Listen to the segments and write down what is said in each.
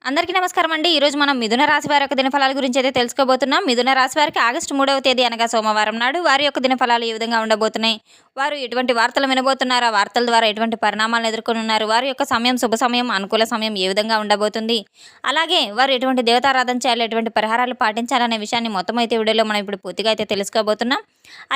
అందరికీ నమస్కారం అండి. ఈరోజు మనం మిథున రాశి వారి యొక్క దినఫలాల గురించి అయితే తెలుసుకోబోతున్నాం. మిథున రాశి వారికి ఆగస్టు 3వ తేదీ అనగా సోమవారం నాడు వారి యొక్క దినఫలాలు ఏ విధంగా ఉండబోతున్నాయి, వారు ఎటువంటి వార్తలు వినబోతున్నారు, ఆ వార్తల ద్వారా ఎటువంటి పరిణామాలను ఎదుర్కొనున్నారు, వారి యొక్క సమయం శుభ సమయం అనుకూల సమయం ఏ విధంగా ఉండబోతుంది, అలాగే వారు ఎటువంటి దేవతారాధన చేయాలి, ఎటువంటి పరిహారాలు పాటించాలనే విషయాన్ని మొత్తం అయితే వీడియోలో మనం ఇప్పుడు పూర్తిగా అయితే తెలుసుకోబోతున్నాం.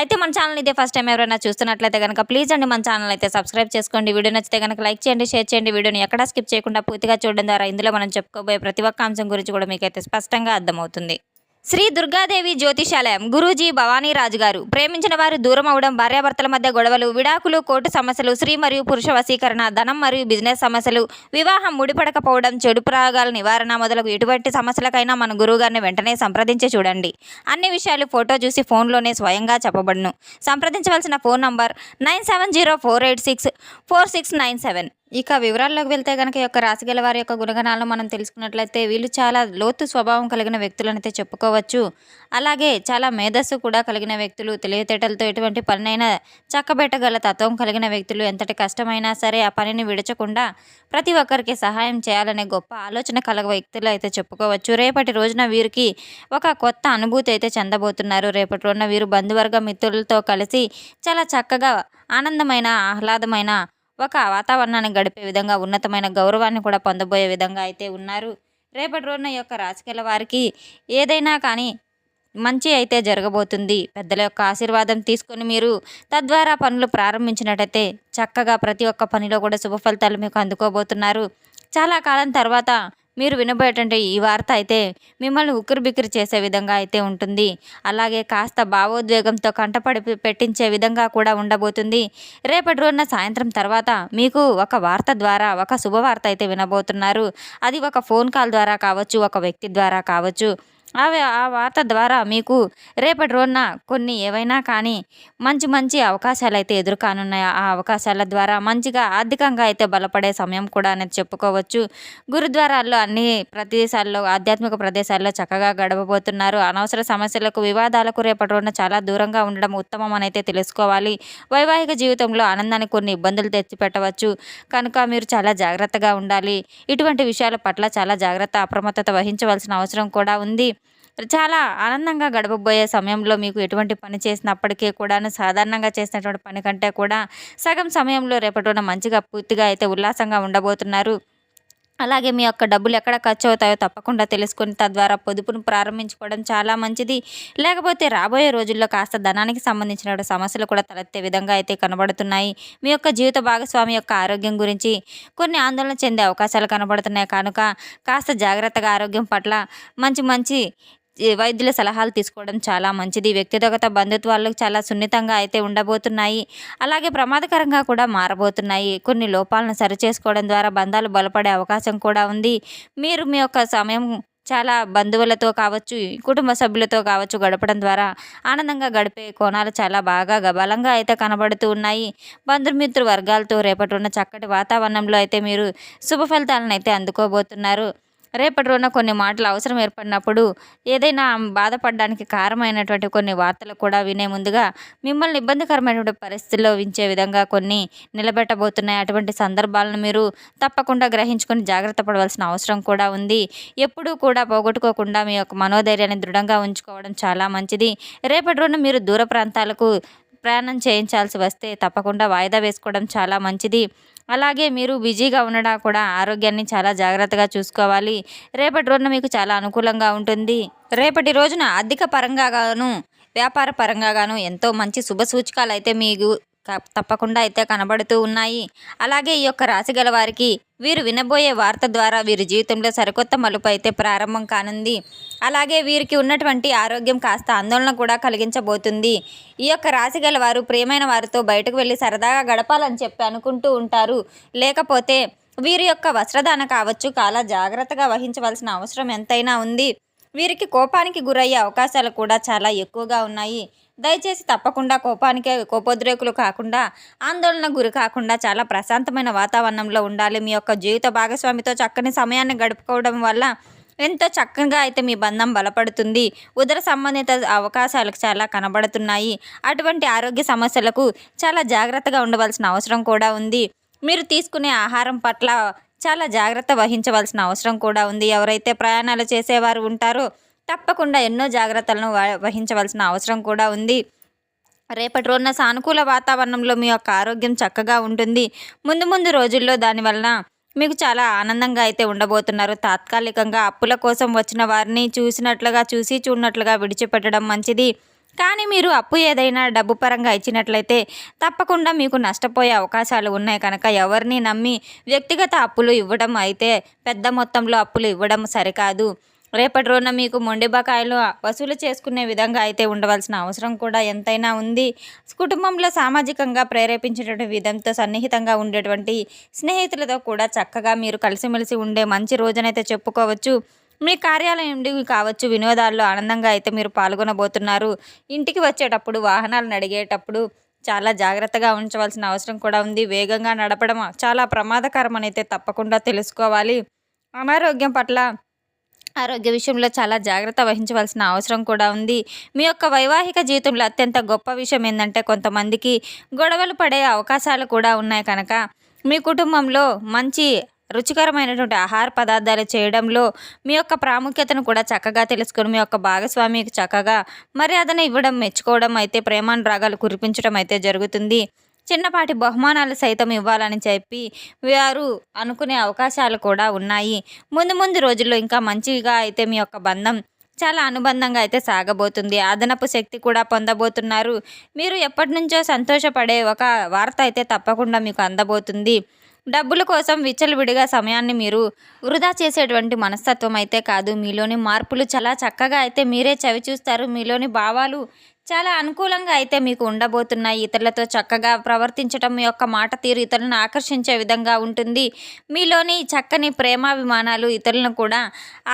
అయితే మన ఛానల్ ఇదే ఫస్ట్ టైం ఎవరైనా చూస్తున్నట్లయితే కనుక ప్లీజ్ అండి మన ఛానల్ అయితే సబ్స్క్రైబ్ చేసుకోండి. వీడియో నచ్చితే కనుక లైక్ చేయండి, షేర్ చేయండి. వీడియోని ఎక్కడా స్కిప్ చేయకుండా పూర్తిగా చూడడం ద్వారా ఇందులో మనం చెప్పుకోబోయే ప్రతి ఒక్క అంశం గురించి కూడా మీకైతే స్పష్టంగా అర్థమవుతుంది. శ్రీ దుర్గాదేవి జ్యోతిషాలయం గురూజీ భవానీ రాజు గారు. ప్రేమించిన వారు దూరం అవడం, భార్యాభర్తల మధ్య గొడవలు, విడాకులు, కోర్టు సమస్యలు, స్త్రీ మరియు పురుష వశీకరణ, ధనం మరియు బిజినెస్ సమస్యలు, వివాహం ముడిపడకపోవడం, చెడు ప్రయోగాల నివారణ మొదలగు ఎటువంటి సమస్యలకైనా మన గురువుగారిని వెంటనే సంప్రదించి చూడండి. అన్ని విషయాలు ఫోటో చూసి ఫోన్లోనే స్వయంగా చెప్పబడును. సంప్రదించవలసిన ఫోన్ నంబర్ 9704864697. ఇక వివరాల్లోకి వెళ్తే కనుక యొక్క రాశి గల వారి యొక్క గుణగణాలను మనం తెలుసుకున్నట్లయితే వీళ్ళు చాలా లోతు స్వభావం కలిగిన వ్యక్తులనైతే చెప్పుకోవచ్చు. అలాగే చాలా మేధస్సు కూడా కలిగిన వ్యక్తులు, తెలివితేటలతో ఎటువంటి పనినైనా చక్కబెట్టగల తత్వం కలిగిన వ్యక్తులు. ఎంతటి కష్టమైనా సరే ఆ పనిని విడచకుండా ప్రతి ఒక్కరికి సహాయం చేయాలనే గొప్ప ఆలోచన కలగ వ్యక్తులు అయితే చెప్పుకోవచ్చు. రేపటి రోజున వీరికి ఒక కొత్త అనుభూతి అయితే చెందబోతున్నారు. రేపటి రోజున వీరు బంధువర్గ మిత్రులతో కలిసి చాలా చక్కగా ఆనందమైన, ఆహ్లాదమైన ఒక వాతావరణాన్ని గడిపే విధంగా ఉన్నతమైన గౌరవాన్ని కూడా పొందబోయే విధంగా అయితే ఉన్నారు. రేపటి రోజున యొక్క రాజకీయాల వారికి ఏదైనా కానీ మంచి అయితే జరగబోతుంది. పెద్దల యొక్క ఆశీర్వాదం తీసుకొని మీరు తద్వారా పనులు ప్రారంభించినట్టయితే చక్కగా ప్రతి ఒక్క పనిలో కూడా శుభ ఫలితాలు మీకు అందుకోబోతున్నారు. చాలా కాలం తర్వాత మీరు వినబోయేటువంటి ఈ వార్త అయితే మిమ్మల్ని ఉక్కిరిబిక్కిరి చేసే విధంగా అయితే ఉంటుంది. అలాగే కాస్త భావోద్వేగంతో కంటపడి పెట్టించే విధంగా కూడా ఉండబోతుంది. రేపటి రోజున సాయంత్రం తర్వాత మీకు ఒక వార్త ద్వారా ఒక శుభవార్త అయితే వినబోతున్నారు. అది ఒక ఫోన్ కాల్ ద్వారా కావచ్చు, ఒక వ్యక్తి ద్వారా కావచ్చు. ఆ వార్త ద్వారా మీకు రేపటి రోజున కొన్ని ఏవైనా కానీ మంచి మంచి అవకాశాలు అయితే ఎదురుకానున్నాయి. ఆ అవకాశాల ద్వారా మంచిగా ఆర్థికంగా అయితే బలపడే సమయం కూడా అనేది చెప్పుకోవచ్చు. గురుద్వారాల్లో అన్ని ప్రదేశాల్లో, ఆధ్యాత్మిక ప్రదేశాల్లో చక్కగా గడపబోతున్నారు. అనవసర సమస్యలకు, వివాదాలకు రేపటి రోజున చాలా దూరంగా ఉండడం ఉత్తమం అని అయితే తెలుసుకోవాలి. వైవాహిక జీవితంలో ఆనందానికి కొన్ని ఇబ్బందులు తెచ్చిపెట్టవచ్చు కనుక మీరు చాలా జాగ్రత్తగా ఉండాలి. ఇటువంటి విషయాల పట్ల చాలా జాగ్రత్త, అప్రమత్తత వహించవలసిన అవసరం కూడా ఉంది. చాలా ఆనందంగా గడపబోయే సమయంలో మీకు ఎటువంటి పని చేసినప్పటికీ కూడాను సాధారణంగా చేసినటువంటి పని కంటే కూడా సగం సమయంలో రేపటి రోజున మంచిగా పూర్తిగా అయితే ఉల్లాసంగా ఉండబోతున్నారు. అలాగే మీ యొక్క డబ్బులు ఎక్కడ ఖర్చు అవుతాయో తప్పకుండా తెలుసుకొని తద్వారా పొదుపును ప్రారంభించుకోవడం చాలా మంచిది. లేకపోతే రాబోయే రోజుల్లో కాస్త ధనానికి సంబంధించిన సమస్యలు కూడా తలెత్తే విధంగా అయితే కనబడుతున్నాయి. మీ యొక్క జీవిత భాగస్వామి యొక్క ఆరోగ్యం గురించి కొన్ని ఆందోళన చెందే అవకాశాలు కనబడుతున్నాయి కనుక కాస్త జాగ్రత్తగా ఆరోగ్యం పట్ల మంచి మంచి వైద్యుల సలహాలు తీసుకోవడం చాలా మంచిది. వ్యక్తిగత బంధుత్వాలు చాలా సున్నితంగా అయితే ఉండబోతున్నాయి. అలాగే ప్రమాదకరంగా కూడా మారబోతున్నాయి. కొన్ని లోపాలను సరిచేసుకోవడం ద్వారా బంధాలు బలపడే అవకాశం కూడా ఉంది. మీరు మీ యొక్క సమయం చాలా బంధువులతో కావచ్చు, కుటుంబ సభ్యులతో కావచ్చు గడపడం ద్వారా ఆనందంగా గడిపే కోణాలు చాలా బాగా బలంగా అయితే కనబడుతూ ఉన్నాయి. బంధుమిత్రు వర్గాలతో రేపటి ఉన్న చక్కటి వాతావరణంలో అయితే మీరు శుభ ఫలితాలను అయితే అందుకోబోతున్నారు. రేపటి రోజున కొన్ని మాటలు అవసరం ఏర్పడినప్పుడు ఏదైనా బాధపడడానికి కారణమైనటువంటి కొన్ని వార్తలు కూడా వినే ముందుగా మిమ్మల్ని ఇబ్బందికరమైనటువంటి పరిస్థితుల్లో ఉంచే విధంగా కొన్ని నిలబెట్టబోతున్నాయి. అటువంటి సందర్భాలను మీరు తప్పకుండా గ్రహించుకొని జాగ్రత్త పడవలసిన అవసరం కూడా ఉంది. ఎప్పుడూ కూడా పోగొట్టుకోకుండా మీ యొక్క మనోధైర్యాన్ని దృఢంగా ఉంచుకోవడం చాలా మంచిది. రేపటి రోజున మీరు దూర ప్రాంతాలకు ప్రయాణం చేయించాల్సి వస్తే తప్పకుండా వాయిదా వేసుకోవడం చాలా మంచిది. అలాగే మీరు బిజీగా ఉండడం కూడా ఆరోగ్యాన్ని చాలా జాగ్రత్తగా చూసుకోవాలి. రేపటి రోజున మీకు చాలా అనుకూలంగా ఉంటుంది. రేపటి రోజున ఆర్థిక పరంగా గాను, వ్యాపార పరంగా గాను ఎంతో మంచి శుభ సూచకాలు అయితే మీకు తప్పకుండా అయితే కనబడుతూ ఉన్నాయి. అలాగే ఈ యొక్క రాశి గల వారికి వీరు వినబోయే వార్త ద్వారా వీరి జీవితంలో సరికొత్త మలుపు అయితే ప్రారంభం కానుంది. అలాగే వీరికి ఉన్నటువంటి ఆరోగ్యం కాస్త ఆందోళన కూడా కలిగించబోతుంది. ఈ యొక్క రాశి గల వారు ప్రియమైన వారితో బయటకు వెళ్ళి సరదాగా గడపాలని చెప్పి అనుకుంటూ ఉంటారు. లేకపోతే వీరి యొక్క వస్త్రధారణ కావచ్చు చాలా జాగ్రత్తగా వహించవలసిన అవసరం ఎంతైనా ఉంది. వీరికి కోపానికి గురయ్యే అవకాశాలు కూడా చాలా ఎక్కువగా ఉన్నాయి. దయచేసి తప్పకుండా కోపోద్రేకులు కాకుండా, ఆందోళన గురి కాకుండా చాలా ప్రశాంతమైన వాతావరణంలో ఉండాలి. మీ యొక్క జీవిత భాగస్వామితో చక్కని సమయాన్ని గడుపుకోవడం వల్ల ఎంతో చక్కగా అయితే మీ బంధం బలపడుతుంది. ఉదర సంబంధిత అవకాశాలకు చాలా కనబడుతున్నాయి. అటువంటి ఆరోగ్య సమస్యలకు చాలా జాగ్రత్తగా ఉండవలసిన అవసరం కూడా ఉంది. మీరు తీసుకునే ఆహారం పట్ల చాలా జాగ్రత్త వహించవలసిన అవసరం కూడా ఉంది. ఎవరైతే ప్రయాణాలు చేసేవారు ఉంటారో తప్పకుండా ఎన్నో జాగ్రత్తలను వహించవలసిన అవసరం కూడా ఉంది. రేపటి రోజున సానుకూల వాతావరణంలో మీ యొక్క ఆరోగ్యం చక్కగా ఉంటుంది. ముందు ముందు రోజుల్లో దానివలన మీకు చాలా ఆనందంగా అయితే ఉండబోతున్నారు. తాత్కాలికంగా అప్పుల కోసం వచ్చిన వారిని చూసినట్లుగా చూసి చూడనట్లుగా విడిచిపెట్టడం మంచిది. కానీ మీరు అప్పు ఏదైనా డబ్బు పరంగా ఇచ్చినట్లయితే తప్పకుండా మీకు నష్టపోయే అవకాశాలు ఉన్నాయి కనుక ఎవరిని నమ్మి వ్యక్తిగత అప్పులు ఇవ్వడం అయితే పెద్ద మొత్తంలో అప్పులు ఇవ్వడం సరికాదు. రేపటి రోజున మీకు మొండి బకాయిలు వసూలు చేసుకునే విధంగా అయితే ఉండవలసిన అవసరం కూడా ఎంతైనా ఉంది. కుటుంబంలో సామాజికంగా ప్రేరేపించేటువంటి విధంతో సన్నిహితంగా ఉండేటువంటి స్నేహితులతో కూడా చక్కగా మీరు కలిసిమెలిసి ఉండే మంచి రోజునైతే చెప్పుకోవచ్చు. మీ కార్యాలయం నుండి కావచ్చు వినోదాల్లో ఆనందంగా అయితే మీరు పాల్గొనబోతున్నారు. ఇంటికి వచ్చేటప్పుడు వాహనాలు నడిగేటప్పుడు చాలా జాగ్రత్తగా ఉంచవలసిన అవసరం కూడా ఉంది. వేగంగా నడపడం చాలా ప్రమాదకరం అయితే తప్పకుండా తెలుసుకోవాలి. అనారోగ్యం పట్ల ఆరోగ్య విషయంలో చాలా జాగ్రత్త వహించవలసిన అవసరం కూడా ఉంది. మీ యొక్క వైవాహిక జీవితంలో అత్యంత గొప్ప విషయం ఏంటంటే కొంతమందికి గొడవలు పడే అవకాశాలు కూడా ఉన్నాయి కనుక మీ కుటుంబంలో మంచి రుచికరమైనటువంటి ఆహార పదార్థాలు చేయడంలో మీ యొక్క ప్రాముఖ్యతను కూడా చక్కగా తెలుసుకొని మీ యొక్క భాగస్వామికి చక్కగా మర్యాదను ఇవ్వడం, మెచ్చుకోవడం అయితే ప్రేమానురాగాలు కురిపించడం అయితే జరుగుతుంది. చిన్నపాటి బహుమానాలు సైతం ఇవ్వాలని చెప్పి వారు అనుకునే అవకాశాలు కూడా ఉన్నాయి. ముందు ముందు రోజుల్లో ఇంకా మంచిగా అయితే మీ యొక్క బంధం చాలా అనుబంధంగా అయితే సాగబోతుంది. అదనపు శక్తి కూడా పొందబోతున్నారు. మీరు ఎప్పటినుంచో సంతోషపడే ఒక వార్త అయితే తప్పకుండా మీకు అందబోతుంది. డబ్బుల కోసం విచ్చలవిడిగా సమయాన్ని మీరు వృధా చేసేటువంటి మనస్తత్వం అయితే కాదు. మీలోని మార్పులు చాలా చక్కగా అయితే మీరే చవిచూస్తారు. మీలోని భావాలు చాలా అనుకూలంగా అయితే మీకు ఉండబోతున్నాయి. ఇతరులతో చక్కగా ప్రవర్తించటం, మీ యొక్క మాట తీరు ఇతరులను ఆకర్షించే విధంగా ఉంటుంది. మీలోని చక్కని ప్రేమాభిమానాలు ఇతరులను కూడా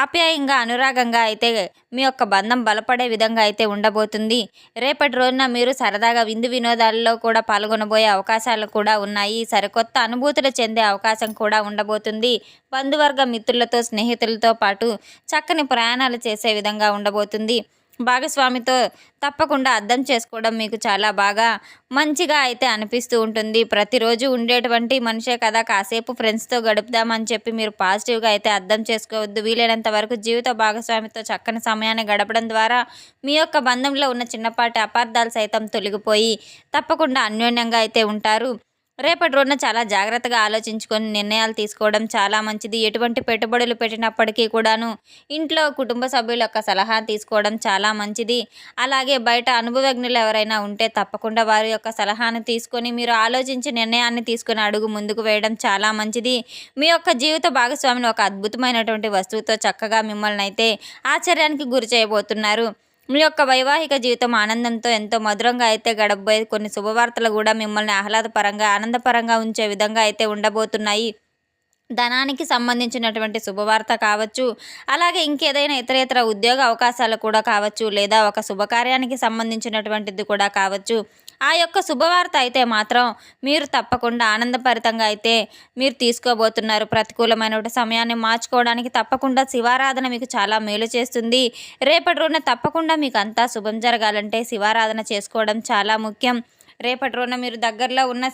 ఆప్యాయంగా, అనురాగంగా అయితే మీ యొక్క బంధం బలపడే విధంగా అయితే ఉండబోతుంది. రేపటి రోజున మీరు సరదాగా విందు వినోదాలలో కూడా పాల్గొనబోయే అవకాశాలు కూడా ఉన్నాయి. సరికొత్త అనుభూతులు చెందే అవకాశం కూడా ఉండబోతుంది. బంధువర్గ మిత్రులతో, స్నేహితులతో పాటు చక్కని ప్రయాణాలు చేసే విధంగా ఉండబోతుంది. భాగస్వామితో తప్పకుండా అర్థం చేసుకోవడం మీకు చాలా బాగా మంచిగా అయితే అనిపిస్తూ ఉంటుంది. ప్రతిరోజు ఉండేటువంటి మనిషే కదా, కాసేపు ఫ్రెండ్స్తో గడుపుదామని చెప్పి మీరు పాజిటివ్గా అయితే అర్థం చేసుకోవద్దు. వీలైనంత వరకు జీవిత భాగస్వామితో చక్కని సమయాన్ని గడపడం ద్వారా మీ యొక్క బంధంలో ఉన్న చిన్నపాటి అపార్థాలు సైతం తొలగిపోయి తప్పకుండా అన్యోన్యంగా అయితే ఉంటారు. రేపటి రోజున చాలా జాగ్రత్తగా ఆలోచించుకొని నిర్ణయాలు తీసుకోవడం చాలా మంచిది. ఎటువంటి పెట్టుబడులు పెట్టినప్పటికీ కూడాను ఇంట్లో కుటుంబ సభ్యుల యొక్క సలహా తీసుకోవడం చాలా మంచిది. అలాగే బయట అనుభవజ్ఞులు ఎవరైనా ఉంటే తప్పకుండా వారి యొక్క సలహాను తీసుకొని మీరు ఆలోచించి నిర్ణయాన్ని తీసుకొని అడుగు ముందుకు వేయడం చాలా మంచిది. మీ యొక్క జీవిత భాగస్వామిని ఒక అద్భుతమైనటువంటి వస్తువుతో చక్కగా మిమ్మల్ని అయితే ఆశ్చర్యానికి గురి చేయబోతున్నారు. మీ యొక్క వైవాహిక జీవితం ఆనందంతో ఎంతో మధురంగా అయితే గడపబోయే కొన్ని శుభవార్తలు కూడా మిమ్మల్ని ఆహ్లాదపరంగా, ఆనందపరంగా ఉంచే విధంగా అయితే ఉండబోతున్నాయి. ధనానికి సంబంధించినటువంటి శుభవార్త కావచ్చు, అలాగే ఇంకేదైనా ఇతరేతర ఉద్యోగ అవకాశాలు కూడా కావచ్చు, లేదా ఒక శుభకార్యానికి సంబంధించినటువంటిది కూడా కావచ్చు. ఆ యొక్క శుభవార్త అయితే మాత్రం మీరు తప్పకుండా ఆనందభరితంగా అయితే మీరు తీసుకోబోతున్నారు. ప్రతికూలమైన సమయాన్ని మార్చుకోవడానికి తప్పకుండా శివారాధన మీకు చాలా మేలు చేస్తుంది. రేపటి రోజున తప్పకుండా మీకు అంతా శుభం జరగాలంటే శివారాధన చేసుకోవడం చాలా ముఖ్యం. రేపటి రోజున మీరు దగ్గరలో ఉన్న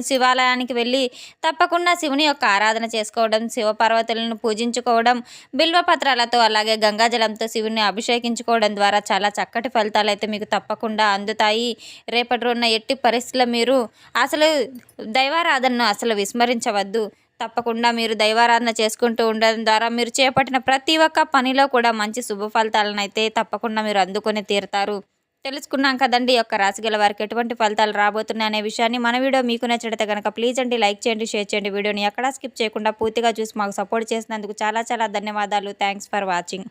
శివాలయానికి వెళ్ళి తప్పకుండా శివుని యొక్క ఆరాధన చేసుకోవడం, శివపార్వతులను పూజించుకోవడం, బిల్వపత్రాలతో అలాగే గంగాజలంతో శివుని అభిషేకించుకోవడం ద్వారా చాలా చక్కటి ఫలితాలు అయితే మీకు తప్పకుండా అందుతాయి. రేపటి రోజున ఎట్టి పరిస్థితుల్లో మీరు అసలు దైవారాధనను అసలు విస్మరించవద్దు. తప్పకుండా మీరు దైవారాధన చేసుకుంటూ ఉండడం ద్వారా మీరు చేపట్టిన ప్రతి ఒక్క పనిలో కూడా మంచి శుభ ఫలితాలను అయితే తప్పకుండా మీరు అందుకొని తీరుతారు. తెలుసుకున్నాం కదండి ఈ యొక్క రాశి గల వారికి ఎటువంటి ఫలితాలు రాబోతున్నాయి అనే విషయాన్ని. మన వీడియో మీకు నచ్చితే కనుక ప్లీజ్ అండి లైక్ చేయండి, షేర్ చేయండి. వీడియోని ఎక్కడా స్కిప్ చేయకుండా పూర్తిగా చూసి మాకు సపోర్ట్ చేసినందుకు చాలా చాలా ధన్యవాదాలు. Thanks for watching.